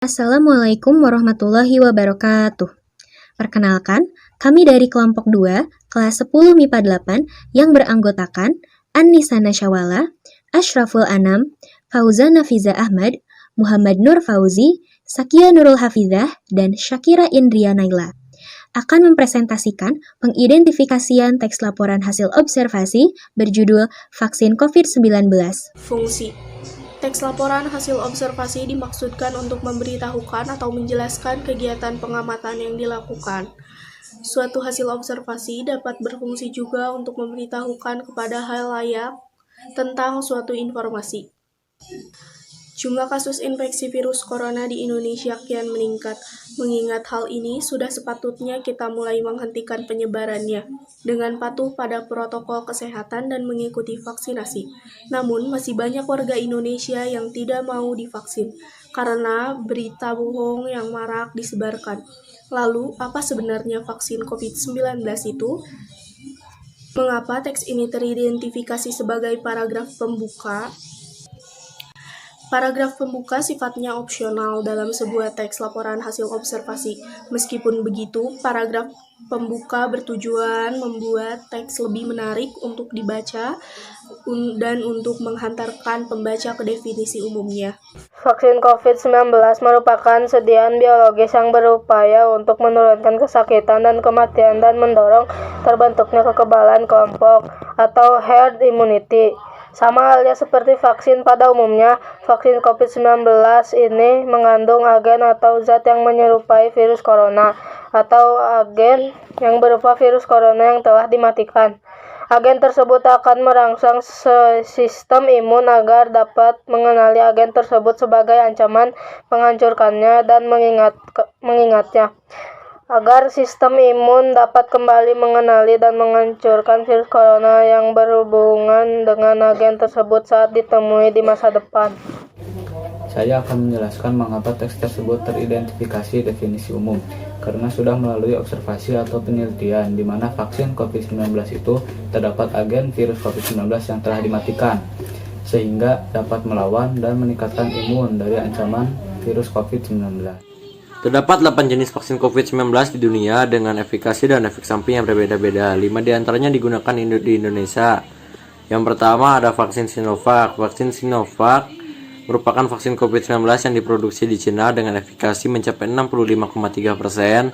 Assalamualaikum warahmatullahi wabarakatuh. Perkenalkan, kami dari kelompok 2, kelas 10 MIPA 8 yang beranggotakan Annisa Nasyawala, Ashraful Anam, Fauza Nafiza Ahmad, Muhammad Nur Fauzi, Sakia Nurul Hafizah, dan Syakira Indria Naila akan mempresentasikan pengidentifikasian teks laporan hasil observasi berjudul Vaksin COVID-19. Fungsi teks laporan hasil observasi dimaksudkan untuk memberitahukan atau menjelaskan kegiatan pengamatan yang dilakukan. Suatu hasil observasi dapat berfungsi juga untuk memberitahukan kepada halayak tentang suatu informasi. Jumlah kasus infeksi virus corona di Indonesia kian meningkat. Mengingat hal ini, sudah sepatutnya kita mulai menghentikan penyebarannya dengan patuh pada protokol kesehatan dan mengikuti vaksinasi. Namun, masih banyak warga Indonesia yang tidak mau divaksin karena berita bohong yang marak disebarkan. Lalu, apa sebenarnya vaksin COVID-19 itu? Mengapa teks ini teridentifikasi sebagai paragraf pembuka? Paragraf pembuka sifatnya opsional dalam sebuah teks laporan hasil observasi. Meskipun begitu, paragraf pembuka bertujuan membuat teks lebih menarik untuk dibaca dan untuk menghantarkan pembaca ke definisi umumnya. Vaksin COVID-19 merupakan sediaan biologis yang berupaya untuk menurunkan kesakitan dan kematian dan mendorong terbentuknya kekebalan kelompok atau herd immunity. Sama halnya seperti vaksin pada umumnya, vaksin COVID-19 ini mengandung agen atau zat yang menyerupai virus corona, atau agen yang berupa virus corona yang telah dimatikan. Agen tersebut akan merangsang sistem imun agar dapat mengenali agen tersebut sebagai ancaman, menghancurkannya, dan mengingatnya. Agar sistem imun dapat kembali mengenali dan menghancurkan virus corona yang berhubungan dengan agen tersebut saat ditemui di masa depan. Saya akan menjelaskan mengapa teks tersebut teridentifikasi definisi umum, karena sudah melalui observasi atau penelitian di mana vaksin COVID-19 itu terdapat agen virus COVID-19 yang telah dimatikan, sehingga dapat melawan dan meningkatkan imun dari ancaman virus COVID-19. Terdapat 8 jenis vaksin COVID-19 di dunia dengan efikasi dan efek samping yang berbeda-beda. 5 diantaranya digunakan di Indonesia. Yang pertama ada vaksin Sinovac. Vaksin Sinovac merupakan vaksin COVID-19 yang diproduksi di Cina dengan efikasi mencapai 65,3%.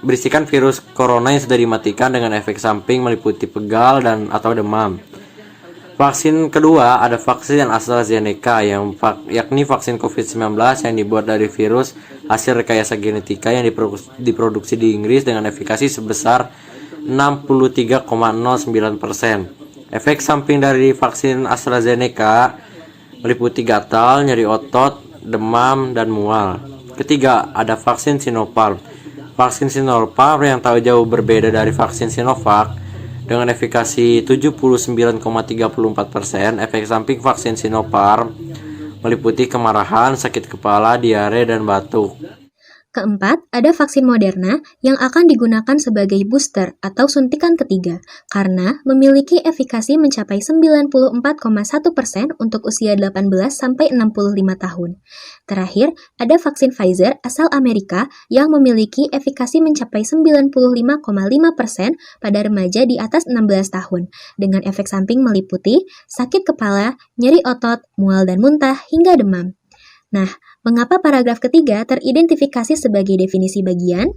Berisikan virus corona yang sudah dimatikan dengan efek samping meliputi pegal dan atau demam. Vaksin kedua ada vaksin AstraZeneca yakni vaksin COVID-19 yang dibuat dari virus hasil rekayasa genetika yang diproduksi di Inggris dengan efikasi sebesar 63,09%. Efek samping dari vaksin AstraZeneca meliputi gatal, nyeri otot, demam, dan mual. Ketiga, ada vaksin Sinopharm. Vaksin Sinopharm yang tak jauh berbeda dari vaksin Sinovac dengan efikasi 79,34%. Efek samping vaksin Sinopharm meliputi kemarahan, sakit kepala, diare, dan batuk. Keempat, ada vaksin Moderna yang akan digunakan sebagai booster atau suntikan ketiga karena memiliki efikasi mencapai 94,1% untuk usia 18-65 tahun. Terakhir, ada vaksin Pfizer asal Amerika yang memiliki efikasi mencapai 95,5% pada remaja di atas 16 tahun dengan efek samping meliputi sakit kepala, nyeri otot, mual dan muntah, hingga demam. Nah, mengapa paragraf ketiga teridentifikasi sebagai definisi bagian?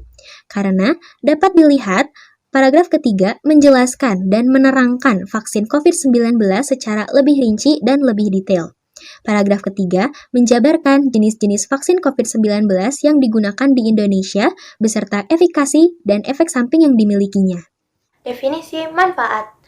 Karena dapat dilihat, paragraf ketiga menjelaskan dan menerangkan vaksin COVID-19 secara lebih rinci dan lebih detail. Paragraf ketiga menjabarkan jenis-jenis vaksin COVID-19 yang digunakan di Indonesia beserta efikasi dan efek samping yang dimilikinya. Definisi manfaat.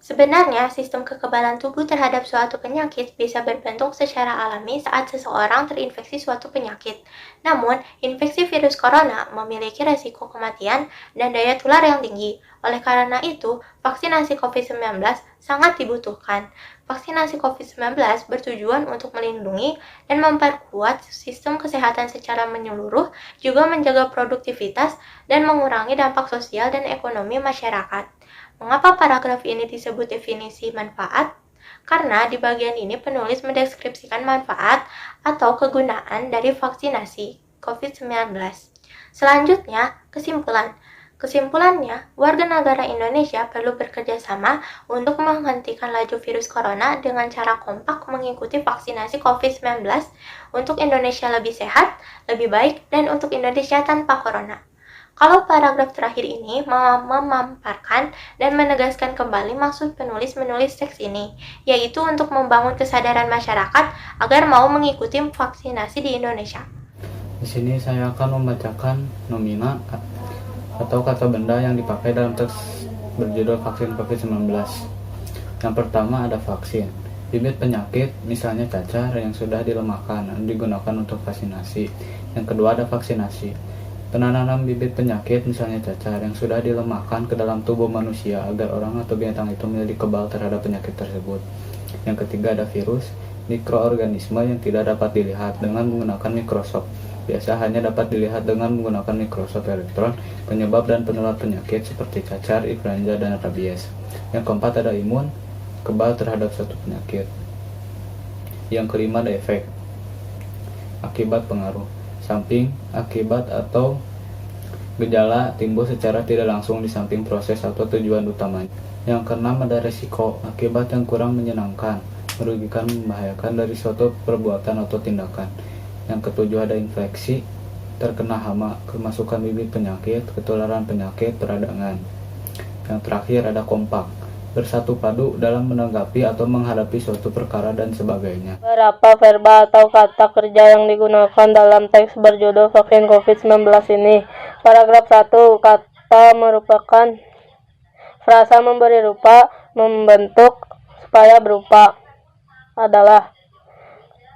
Sebenarnya, sistem kekebalan tubuh terhadap suatu penyakit bisa berbentuk secara alami saat seseorang terinfeksi suatu penyakit. Namun, infeksi virus corona memiliki resiko kematian dan daya tular yang tinggi. Oleh karena itu, vaksinasi COVID-19 sangat dibutuhkan. Vaksinasi COVID-19 bertujuan untuk melindungi dan memperkuat sistem kesehatan secara menyeluruh, juga menjaga produktivitas dan mengurangi dampak sosial dan ekonomi masyarakat. Mengapa paragraf ini disebut definisi manfaat? karena di bagian ini penulis mendeskripsikan manfaat atau kegunaan dari vaksinasi COVID-19. Selanjutnya, kesimpulan. Kesimpulannya, warga negara Indonesia perlu bekerja sama untuk menghentikan laju virus corona dengan cara kompak mengikuti vaksinasi COVID-19 untuk Indonesia lebih sehat, lebih baik, dan untuk Indonesia tanpa corona. Kalau paragraf terakhir ini memaparkan dan menegaskan kembali maksud penulis-menulis teks ini, yaitu untuk membangun kesadaran masyarakat agar mau mengikuti vaksinasi di Indonesia. Di sini saya akan membacakan nomina atau kata benda yang dipakai dalam teks berjudul vaksin COVID-19. Yang pertama ada vaksin. Bibit penyakit, misalnya cacar yang sudah dilemahkan, digunakan untuk vaksinasi. Yang kedua ada vaksinasi. Penanaman bibit penyakit, misalnya cacar yang sudah dilemahkan ke dalam tubuh manusia agar orang atau binatang itu menjadi kebal terhadap penyakit tersebut. Yang ketiga ada virus, mikroorganisme yang tidak dapat dilihat dengan menggunakan mikroskop. Biasa hanya dapat dilihat dengan menggunakan mikroskop elektron, penyebab dan penular penyakit seperti cacar, influenza, dan rabies. Yang keempat ada imun, kebal terhadap suatu penyakit. Yang kelima ada efek, akibat pengaruh, samping, akibat atau gejala timbul secara tidak langsung di samping proses atau tujuan utamanya. Yang keenam ada resiko, akibat yang kurang menyenangkan, merugikan, membahayakan dari suatu perbuatan atau tindakan. Yang ketujuh ada infeksi, terkena hama, kemasukan bibit penyakit, ketularan penyakit, peradangan. Yang terakhir ada kompak, bersatu padu dalam menanggapi atau menghadapi suatu perkara dan sebagainya. Berapa verba atau kata kerja yang digunakan dalam teks berjudul vaksin COVID-19 ini? Paragraf 1, kata merupakan frasa memberi rupa, membentuk supaya berupa adalah.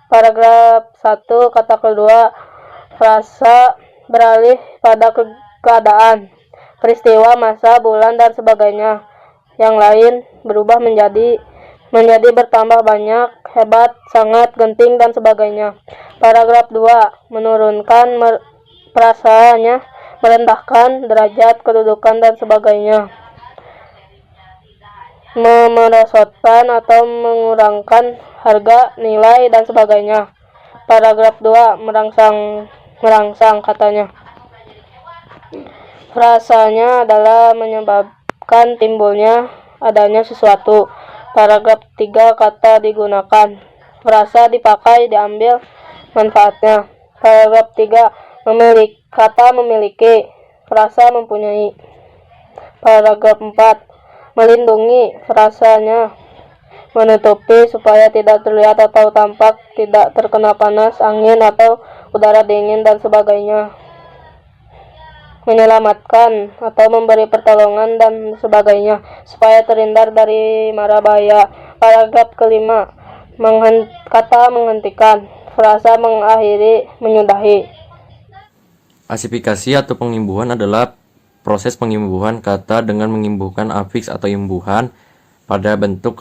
Paragraf 1, kata kedua, frasa beralih pada keadaan, peristiwa, masa, bulan, dan sebagainya. Yang lain berubah menjadi bertambah banyak, hebat, sangat, genting, dan sebagainya. Paragraf 2, menurunkan perasaannya, merendahkan derajat, kedudukan, dan sebagainya. Memerosotkan atau mengurangkan harga, nilai, dan sebagainya. Paragraf 2, merangsang katanya. Frasanya adalah menyebabkan timbulnya adanya sesuatu. Paragraf 3, kata digunakan, frasa dipakai, diambil manfaatnya. Paragraf 3, kata memiliki, frasa mempunyai. Paragraf 4, melindungi, frasanya menutupi supaya tidak terlihat atau tampak, tidak terkena panas, angin, atau udara dingin, dan sebagainya. Menyelamatkan atau memberi pertolongan, dan sebagainya, supaya terhindar dari mara bahaya. Paragraf kelima, kata menghentikan, frasa mengakhiri, menyudahi. Asifikasi atau pengimbuhan adalah proses pengimbuhan kata dengan mengimbuhkan afiks atau imbuhan pada bentuk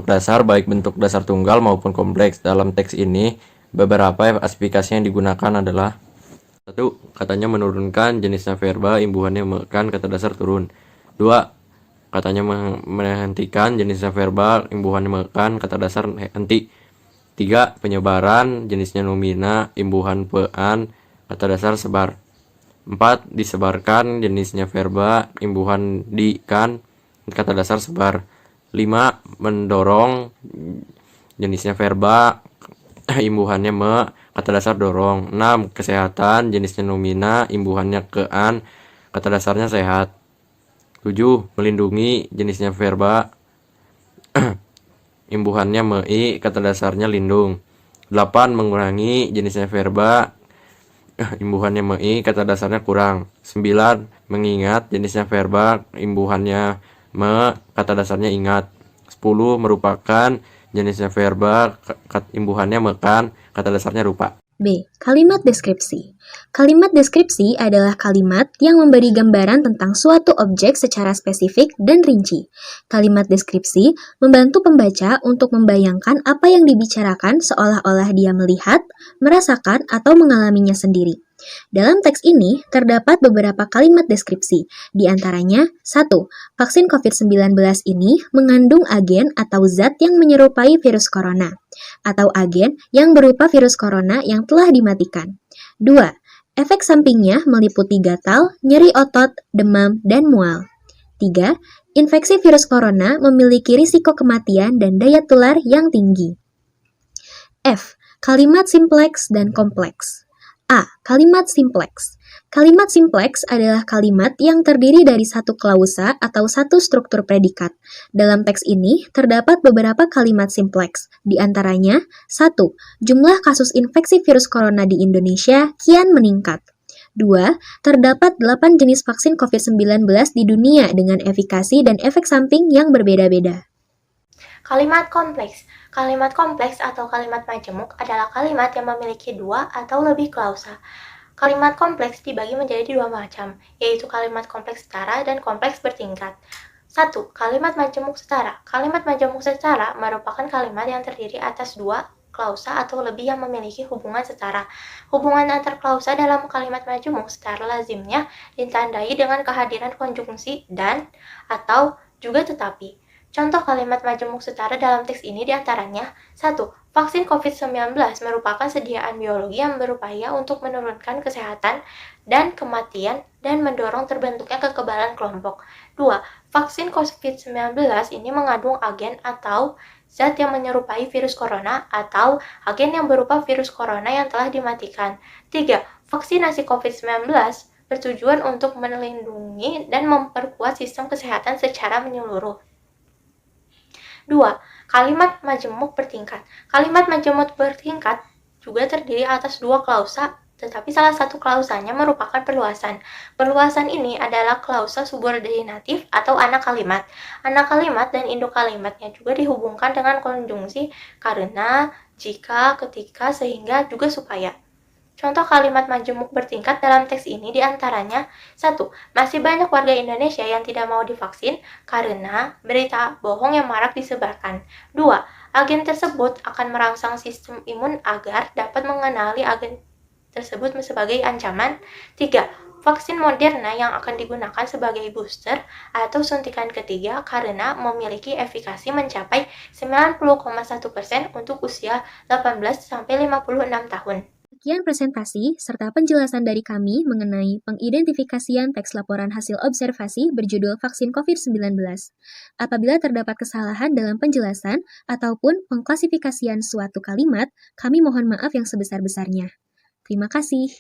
dasar, baik bentuk dasar tunggal maupun kompleks. Dalam teks ini, beberapa asifikasi yang digunakan adalah: 1. Katanya menurunkan, jenisnya verba, imbuhannya mekan, kata dasar turun. 2. Katanya menghentikan, jenisnya verba, imbuhannya mekan, kata dasar henti. 3. Penyebaran, jenisnya nomina, imbuhan pean, kata dasar sebar. 4. Disebarkan, jenisnya verba, imbuhan di-kan, kata dasar sebar. 5. Mendorong, jenisnya verba, imbuhannya me, kata dasar dorong. 6. Kesehatan, jenisnya nomina, imbuhannya kean, kata dasarnya sehat. 7. Melindungi, jenisnya verba, imbuhannya mei, kata dasarnya lindung. 8. Mengurangi, jenisnya verba, imbuhannya mei, kata dasarnya kurang. 9. Mengingat, jenisnya verba, imbuhannya me, kata dasarnya ingat. 10. Merupakan, jenisnya verba, imbuhannya mekan, kata dasarnya rupa. B. Kalimat deskripsi. Kalimat deskripsi adalah kalimat yang memberi gambaran tentang suatu objek secara spesifik dan rinci. Kalimat deskripsi membantu pembaca untuk membayangkan apa yang dibicarakan seolah-olah dia melihat, merasakan, atau mengalaminya sendiri. Dalam teks ini terdapat beberapa kalimat deskripsi, di antaranya 1. Vaksin COVID-19 ini mengandung agen atau zat yang menyerupai virus corona, atau agen yang berupa virus corona yang telah dimatikan. 2. Efek sampingnya meliputi gatal, nyeri otot, demam, dan mual. 3. Infeksi virus corona memiliki risiko kematian dan daya tular yang tinggi. F. Kalimat simpleks dan kompleks. A. Kalimat simpleks. Kalimat simpleks adalah kalimat yang terdiri dari satu klausa atau satu struktur predikat. Dalam teks ini terdapat beberapa kalimat simpleks, di antaranya 1. Jumlah kasus infeksi virus corona di Indonesia kian meningkat. 2. Terdapat 8 jenis vaksin COVID-19 di dunia dengan efikasi dan efek samping yang berbeda-beda. Kalimat kompleks. Kalimat kompleks atau kalimat majemuk adalah kalimat yang memiliki dua atau lebih klausa. Kalimat kompleks dibagi menjadi dua macam, yaitu kalimat kompleks setara dan kompleks bertingkat. 1. Kalimat majemuk setara. Kalimat majemuk setara merupakan kalimat yang terdiri atas dua klausa atau lebih yang memiliki hubungan setara. Hubungan antar klausa dalam kalimat majemuk setara lazimnya ditandai dengan kehadiran konjungsi dan atau juga tetapi. Contoh kalimat majemuk setara dalam teks ini diantaranya 1. Vaksin COVID-19 merupakan sediaan biologi yang berupaya untuk menurunkan kesehatan dan kematian dan mendorong terbentuknya kekebalan kelompok. 2. Vaksin COVID-19 ini mengandung agen atau zat yang menyerupai virus corona atau agen yang berupa virus corona yang telah dimatikan. 3. Vaksinasi COVID-19 bertujuan untuk melindungi dan memperkuat sistem kesehatan secara menyeluruh. 2. Kalimat majemuk bertingkat. Kalimat majemuk bertingkat juga terdiri atas dua klausa, tetapi salah satu klausanya merupakan perluasan. Perluasan ini adalah klausa subordinatif atau anak kalimat. Anak kalimat dan induk kalimatnya juga dihubungkan dengan konjungsi karena, jika, ketika, sehingga, juga supaya. Contoh kalimat majemuk bertingkat dalam teks ini diantaranya 1. Masih banyak warga Indonesia yang tidak mau divaksin karena berita bohong yang marak disebarkan. 2. Agen tersebut akan merangsang sistem imun agar dapat mengenali agen tersebut sebagai ancaman. 3. Vaksin Moderna yang akan digunakan sebagai booster atau suntikan ketiga karena memiliki efikasi mencapai 90,1% untuk usia 18-56 tahun. Sekian presentasi serta penjelasan dari kami mengenai pengidentifikasian teks laporan hasil observasi berjudul vaksin COVID-19. Apabila terdapat kesalahan dalam penjelasan ataupun pengklasifikasian suatu kalimat, kami mohon maaf yang sebesar-besarnya. Terima kasih.